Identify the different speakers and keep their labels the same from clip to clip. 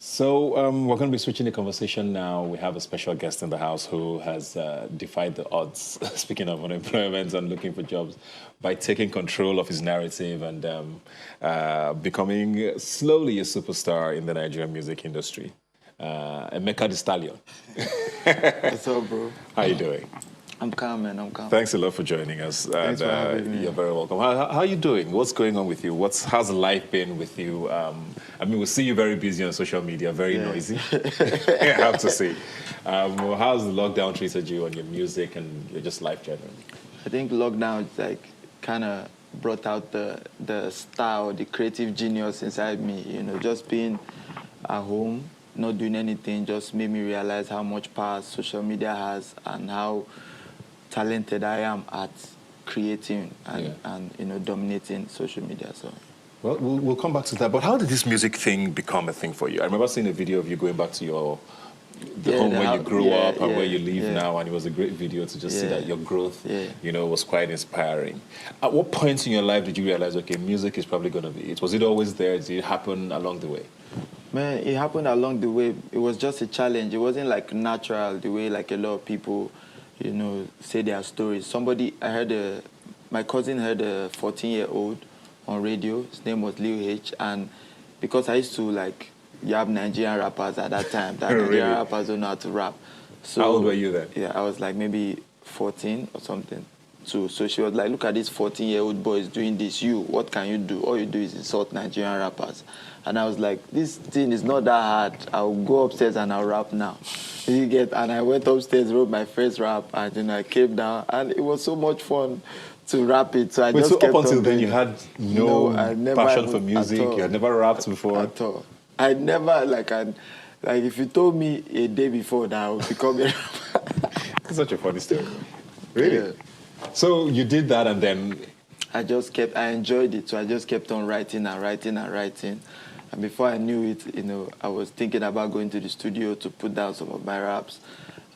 Speaker 1: So we're going to be switching the conversation now. We have a special guest in the house who has defied the odds, speaking of unemployment and looking for jobs, by taking control of his narrative and becoming slowly a superstar in the Nigerian music industry. Emeka the Stallion.
Speaker 2: What's up, bro?
Speaker 1: How you doing?
Speaker 2: I'm calm, man. I'm calm.
Speaker 1: Thanks a lot for joining us.
Speaker 2: Thanks for having me.
Speaker 1: You're very welcome. How are you doing? What's going on with you? How's life been with you? I mean, we see you very busy on social media, very noisy, I have to say. How's the lockdown treated you on your music and your just life generally?
Speaker 2: I think lockdown kind of brought out the style, the creative genius inside me. You know, just being at home, not doing anything, just made me realize how much power social media has and how talented I am at creating and dominating social media. So,
Speaker 1: well, we'll come back to that. But how did this music thing become a thing for you? I remember seeing a video of you going back to the home where you grew up and where you live now, and it was a great video to just see that your growth, was quite inspiring. At what point in your life did you realize, okay, music is probably going to be it? Was it always there? Did it happen along the way?
Speaker 2: Man, it happened along the way. It was just a challenge. It wasn't like natural the way like a lot of people say their stories. My cousin heard a 14-year-old on radio. His name was Lil H. And because I used to you have Nigerian rappers at that time. That Nigerian rappers don't know how to rap. So,
Speaker 1: how old were you then?
Speaker 2: Yeah, I was like maybe 14 or something. So she was like, look at this 14-year-old boy is doing this. What can you do? All you do is insult Nigerian rappers. And I was like, this thing is not that hard. I'll go upstairs and I'll rap now. And I went upstairs, wrote my first rap, and I came down, and it was so much fun to rap it. So I just kept
Speaker 1: up until
Speaker 2: on
Speaker 1: then,
Speaker 2: doing
Speaker 1: you had no passion for music. You had never rapped before.
Speaker 2: At all. I never if you told me a day before that I would become a rapper.
Speaker 1: It's such a funny story. Really?
Speaker 2: Yeah.
Speaker 1: So you did that, and then
Speaker 2: I enjoyed it, so I just kept on writing and writing and writing. And before I knew it, I was thinking about going to the studio to put down some of my raps.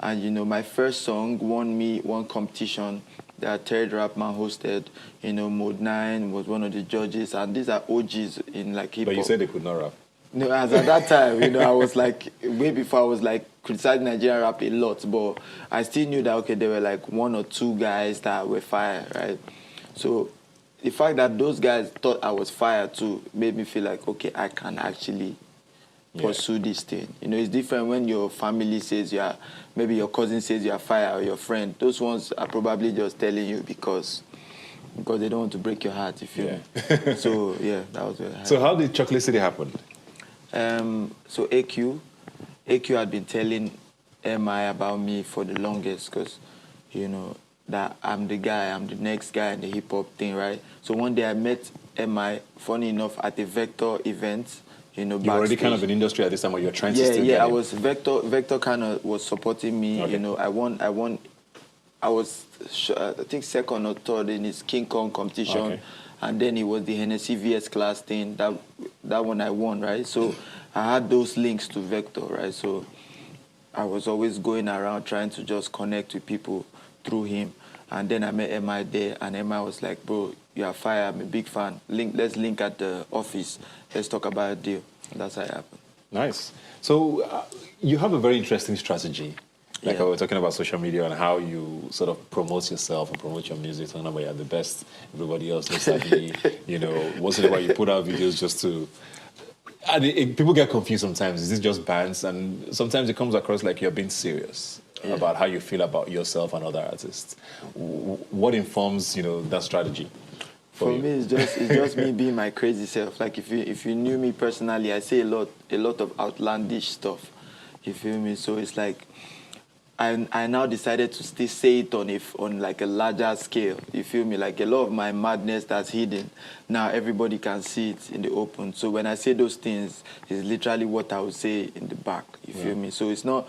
Speaker 2: And, my first song won me one competition that Terry Rapman hosted. Mode 9 was one of the judges. And these are OGs in hip-hop.
Speaker 1: But you said they could not rap.
Speaker 2: No, as at that time, I was way before I was criticizing Nigerian rap a lot. But I still knew that, okay, there were one or two guys that were fire, right? So the fact that those guys thought I was fire too made me feel like, okay, I can actually pursue this thing. It's different when your family says maybe your cousin says you're fire or your friend. Those ones are probably just telling you because they don't want to break your heart, you feel me? So, yeah, that was what happened.
Speaker 1: So how did Chocolate City happen?
Speaker 2: So AQ had been telling MI about me for the longest because, that I'm the next guy in the hip-hop thing, right? So one day I met MI, funny enough, at a Vector event,
Speaker 1: You were already kind of in industry at this time, or you were trying to still
Speaker 2: get I was, Vector kind of was supporting me,
Speaker 1: okay.
Speaker 2: I was, I think, second or third in his King Kong competition.
Speaker 1: Okay.
Speaker 2: And then it was the Hennessy VS class thing, that one I won, right? So I had those links to Vector, right? So I was always going around trying to just connect with people through him. And then I met MI there, and MI was like, bro, you are fire, I'm a big fan. Let's link at the office. Let's talk about a deal. And that's how it happened.
Speaker 1: Nice. So you have a very interesting strategy. Like we were talking about social media and how you sort of promote yourself and promote your music. Talking about you're the best, everybody else looks like me. Once in a while you put out videos just to... And people get confused sometimes. Is this just bands? And sometimes it comes across like you're being serious about how you feel about yourself and other artists. What informs, that strategy?
Speaker 2: For me, it's just me being my crazy self. Like if you knew me personally, I say a lot of outlandish stuff. You feel me? So it's like I now decided to still say it on a larger scale. You feel me? Like a lot of my madness that's hidden, now everybody can see it in the open. So when I say those things, it's literally what I would say in the back. You feel me? So it's not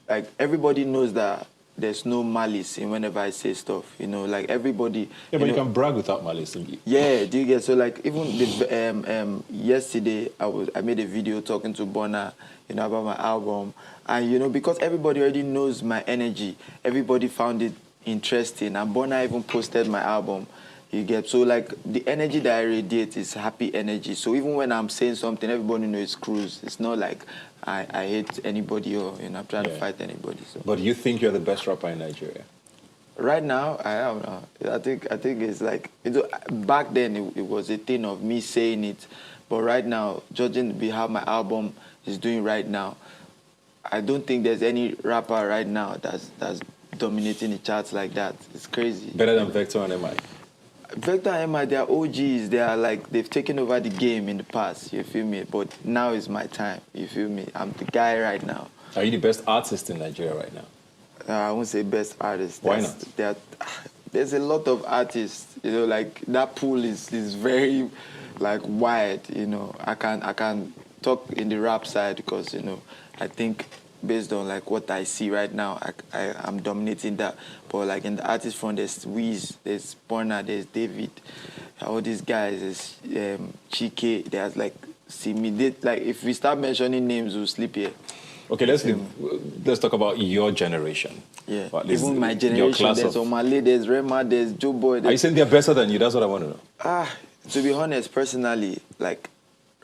Speaker 2: like everybody knows that there's no malice in whenever I say stuff. Like everybody.
Speaker 1: Yeah, but you can brag without malice.
Speaker 2: Yeah, do you get? So like even yesterday, I made a video talking to Bona, about my album. And, because everybody already knows my energy, everybody found it interesting. And Bona even posted my album, You get, so like the energy that I radiate is happy energy. So even when I'm saying something, everybody knows it's cruise. It's not like I hate anybody or I'm trying to fight anybody. So.
Speaker 1: But you think you're the best rapper in Nigeria?
Speaker 2: Right now, I am. I think it's like back then it was a thing of me saying it, but right now, judging how my album is doing right now, I don't think there's any rapper right now that's dominating the charts like that. It's crazy.
Speaker 1: Better than Vector and MI?
Speaker 2: Vector and MI, they are OGs. They are like, they've taken over the game in the past, you feel me? But now is my time, you feel me? I'm the guy right now.
Speaker 1: Are you the best artist in Nigeria right now?
Speaker 2: I won't say best artist.
Speaker 1: Why not?
Speaker 2: There's a lot of artists, like that pool is very like wide, I can talk in the rap side because, I think based on like what I see right now, I'm dominating that. But like in the artist front, there's Wiz, there's Burna, there's David, all these guys, there's Chike, there's like Simi. Like if we start mentioning names, we'll sleep here.
Speaker 1: Okay, let's talk about your generation.
Speaker 2: Yeah, even my generation, there's Omale, there's Rema, there's Joe Boy.
Speaker 1: Are you saying they're better than you? That's what I want to know.
Speaker 2: To be honest, personally, like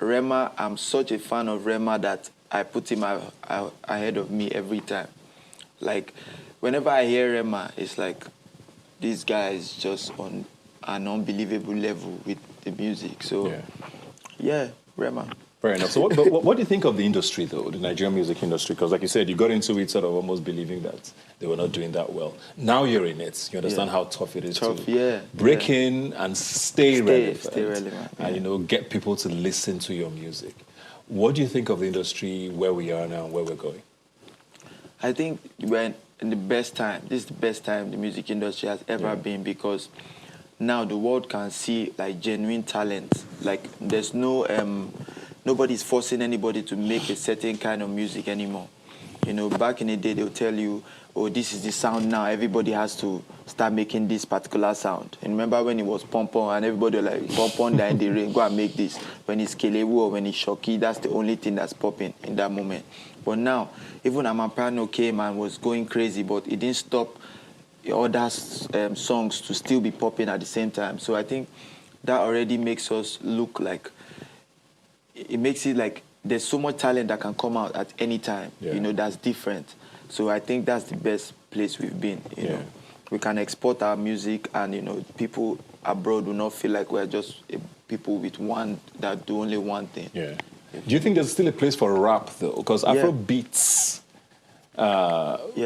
Speaker 2: Rema, I'm such a fan of Rema that I put him ahead of me every time. Like, whenever I hear Rema, it's like, this guy is just on an unbelievable level with the music. So, yeah Rema.
Speaker 1: Fair enough. So what do you think of the industry, though, the Nigerian music industry? Because like you said, you got into it sort of almost believing that they were not doing that well. Now you're in it. You understand how tough it is to break in and stay relevant.
Speaker 2: Stay relevant.
Speaker 1: And, get people to listen to your music. What do you think of the industry, where we are now, and where we're going?
Speaker 2: I think we're in the best time. This is the best time the music industry has ever been because now the world can see like genuine talent. Like there's no... nobody's forcing anybody to make a certain kind of music anymore. Back in the day, they'll tell you, oh, this is the sound now. Everybody has to start making this particular sound. And remember when it was pom-pom and everybody was like, pom-pom down in the rain, go and make this. When it's Kelewu or when it's Shoki, that's the only thing that's popping in that moment. But now, even Amapiano came and was going crazy, but it didn't stop other songs to still be popping at the same time. So I think that already makes us look like, it makes it like there's so much talent that can come out at any time, that's different. So I think that's the best place we've been, you know. We can export our music and, people abroad will not feel like we're just people with that do only one thing.
Speaker 1: Yeah. Do you think there's still a place for rap, though? Because Afro beats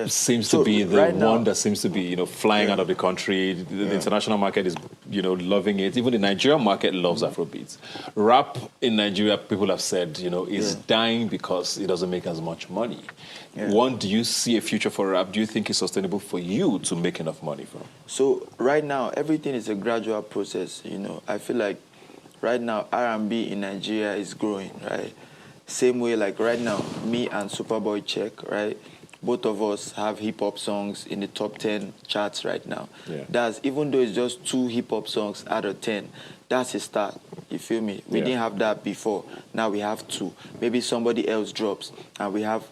Speaker 1: seems to be the one that seems to be, flying out of the country. The international market is, loving it. Even the Nigerian market loves Afrobeats. Rap in Nigeria, people have said, is dying because it doesn't make as much money. One, do you see a future for rap? Do you think it's sustainable for you to make enough money from?
Speaker 2: So right now, everything is a gradual process, I feel like right now, R&B in Nigeria is growing, right? Same way, like right now, me and Superboy Check, right? Both of us have hip-hop songs in the top 10 charts right now. That's, even though it's just 2 hip-hop songs out of 10, that's a start, you feel me? We didn't have that before. Now we have 2. Maybe somebody else drops, and we have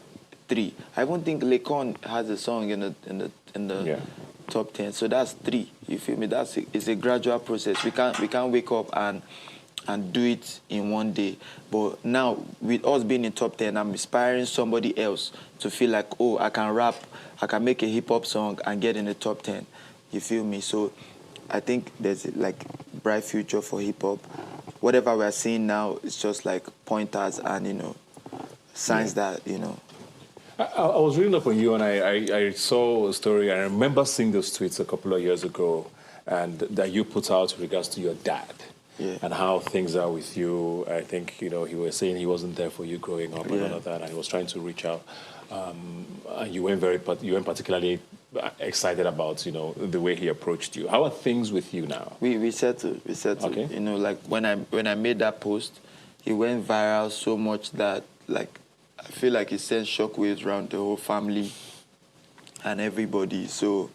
Speaker 2: 3. I don't think Lekon has a song in the top 10, so that's 3, you feel me? It's a gradual process. We can't wake up and do it in one day. But now, with us being in top 10, I'm inspiring somebody else to feel like, oh, I can rap, I can make a hip-hop song and get in the top 10. You feel me? So I think there's like bright future for hip-hop. Whatever we're seeing now is just like pointers and, signs that,
Speaker 1: I was reading up on you and I saw a story. I remember seeing those tweets a couple of years ago and that you put out with regards to your dad. And how things are with you. I think, he was saying he wasn't there for you growing up and all of that, and he was trying to reach out. And you weren't particularly excited about, the way he approached you. How are things with you now?
Speaker 2: We settled. Okay. Like when I made that post, it went viral so much that, like, I feel like it sent shockwaves around the whole family and everybody. So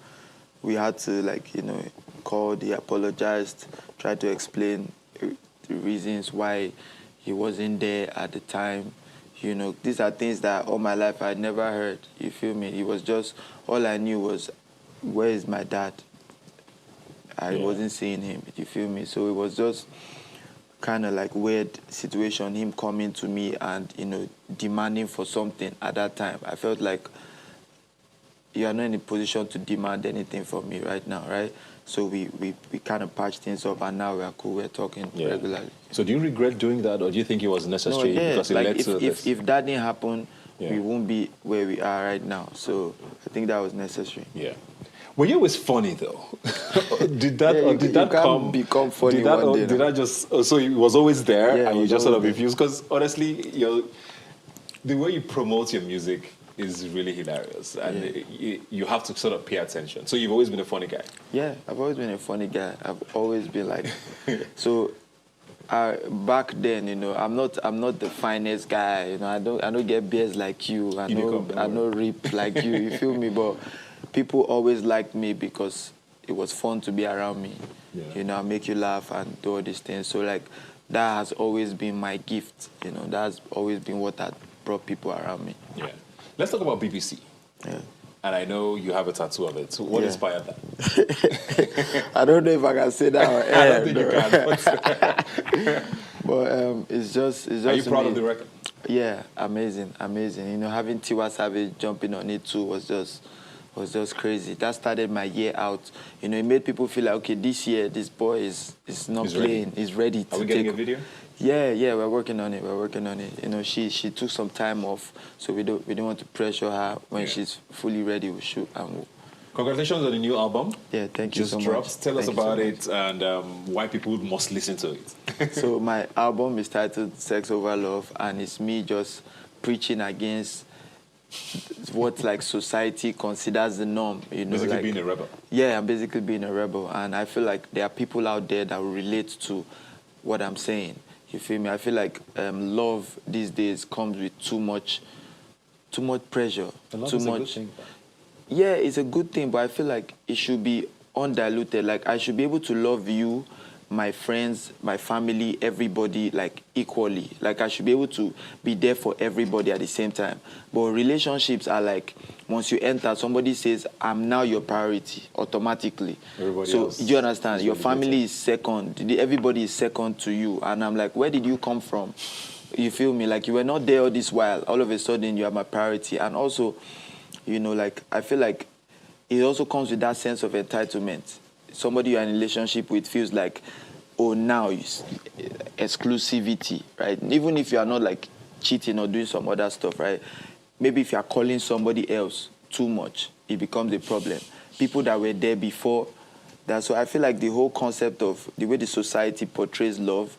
Speaker 2: we had to, like, called, he apologized, tried to explain the reasons why he wasn't there at the time. These are things that all my life I'd never heard, you feel me? It was just, all I knew was, where is my dad? I wasn't seeing him. You feel me? So it was just kind of like weird situation, him coming to me and, you know, demanding for something at that time. I felt like you are not in a position to demand anything from me right now, right? So we kind of patched things up, and now we are cool. We're talking regularly.
Speaker 1: So do you regret doing that, or do you think it was necessary because it
Speaker 2: like
Speaker 1: led to this?
Speaker 2: If that didn't happen, we won't be where we are right now. So I think that was necessary.
Speaker 1: Yeah. Were you always funny though? did that come
Speaker 2: become funny
Speaker 1: did that,
Speaker 2: one day?
Speaker 1: Did that just so it was always there and you just sort of
Speaker 2: there.
Speaker 1: refused? Because honestly, the way you promote your music is really hilarious, and you have to sort of pay attention. So you've always been a funny guy.
Speaker 2: Yeah, I've always been a funny guy. I've always been like, so. Back then, you know, I'm not the finest guy. You know, I don't get beers like you. I know rip like you. You feel me? But people always liked me because it was fun to be around me. Yeah. You know, I make you laugh and do all these things. So like, that has always been my gift. You know, that's always been what had brought people around me.
Speaker 1: Yeah. Let's talk about BBC. Yeah. And I know you have a tattoo of it. So what inspired that?
Speaker 2: I don't know if I can say that on air.
Speaker 1: I don't think you can.
Speaker 2: But it's just.
Speaker 1: Are you proud of the record?
Speaker 2: Yeah, amazing. You know, having Tiwa Savage jumping on it too was just crazy. That started my year out. You know, it made people feel like, okay, this year this boy is not playing. He's ready.
Speaker 1: Are we getting a video?
Speaker 2: Yeah, we're working on it. You know, she took some time off, so we don't want to pressure her. When she's fully ready, we'll shoot.
Speaker 1: Congratulations on the new album.
Speaker 2: Yeah, thank you so much.
Speaker 1: Just tell us about it and why people must listen to it.
Speaker 2: So my album is titled Sex Over Love, and it's me just preaching against what like society considers the norm. You know,
Speaker 1: basically being a rebel.
Speaker 2: Yeah, I'm basically being a rebel, and I feel like there are people out there that will relate to what I'm saying. You feel me? I feel like love these days comes with too much pressure. Too much. Yeah, it's a good thing, but I feel like it should be undiluted. Like, I should be able to love you, my friends, my family, everybody, like, equally. Like, I should be able to be there for everybody at the same time. But relationships are like, once you enter, somebody says, I'm now your priority, automatically.
Speaker 1: Everybody
Speaker 2: so,
Speaker 1: else
Speaker 2: do you understand? Your family is second. Everybody is second to you. And I'm like, where did you come from? You feel me? Like, you were not there all this while. All of a sudden, you are my priority. And also, you know, like, I feel like it also comes with that sense of entitlement. Somebody you're in a relationship with feels like, oh, now it's exclusivity, right? Even if you are not, like, cheating or doing some other stuff, right? Maybe if you are calling somebody else too much, it becomes a problem. People that were there before, so I feel like the whole concept of the way the society portrays love,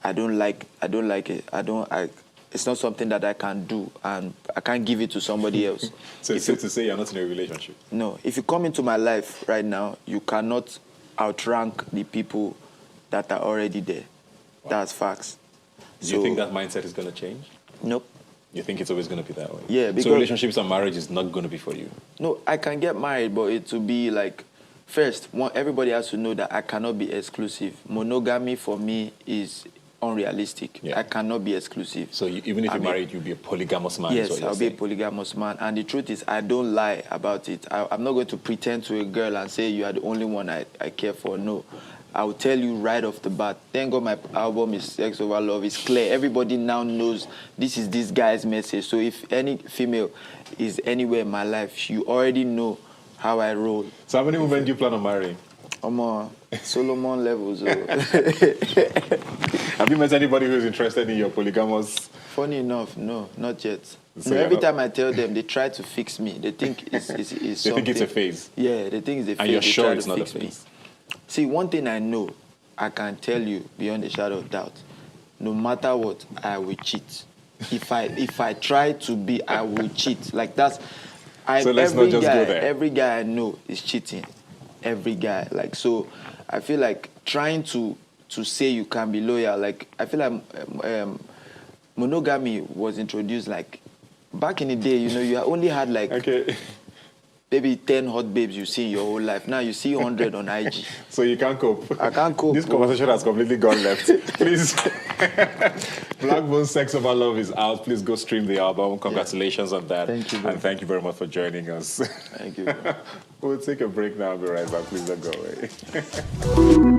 Speaker 2: I don't like it. It's not something that I can do, and I can't give it to somebody else.
Speaker 1: So it's safe to say you're not in a relationship?
Speaker 2: No. If you come into my life right now, you cannot outrank the people that are already there. Wow. That's facts.
Speaker 1: Do you think that mindset is going to change?
Speaker 2: Nope.
Speaker 1: You think it's always going to be that way?
Speaker 2: Yeah. Because,
Speaker 1: so relationships and marriage is not going to be for you? No,
Speaker 2: I can get married, but it will be like, first, everybody has to know that I cannot be exclusive. Monogamy for me is unrealistic. Yeah. I cannot be exclusive.
Speaker 1: So even if you're married, you'll be a polygamous man?
Speaker 2: Yes, I'll be a polygamous man. And the truth is, I don't lie about it. I'm not going to pretend to a girl and say, you are the only one I care for. No. I will tell you right off the bat. Thank God my album is Sex Over Love. It's clear. Everybody now knows this is this guy's message. So if any female is anywhere in my life, you already know how I roll.
Speaker 1: So how many women do you plan on marrying?
Speaker 2: I'm on Solomon levels.
Speaker 1: Have you met anybody who is interested in your polygamous?
Speaker 2: Funny enough, no, not yet. So no, every time I tell them, they try to fix me. They think it's something.
Speaker 1: They think it's a phase?
Speaker 2: Yeah, they think it's a phase.
Speaker 1: And you're sure it's not a phase?
Speaker 2: See, one thing I know, I can tell you beyond a shadow of doubt, no matter what, I will cheat. If I try to be, I will cheat. Like that's...
Speaker 1: So let's not just go there.
Speaker 2: Every guy I know is cheating. Every guy. Like, so I feel like trying to say you can be loyal, like, I feel like monogamy was introduced, like, back in the day, you know, you only had, like, maybe 10 hot babes you see in your whole life. Now you see 100 on IG.
Speaker 1: So you can't cope.
Speaker 2: I can't cope.
Speaker 1: This conversation has completely gone left. Please. blaqbonez Sex Over Love is out. Please go stream the album. Congratulations on that.
Speaker 2: Thank you, bro.
Speaker 1: And thank you very much for joining us.
Speaker 2: Thank you, bro.
Speaker 1: We'll take a break now and be right back. Please don't go away.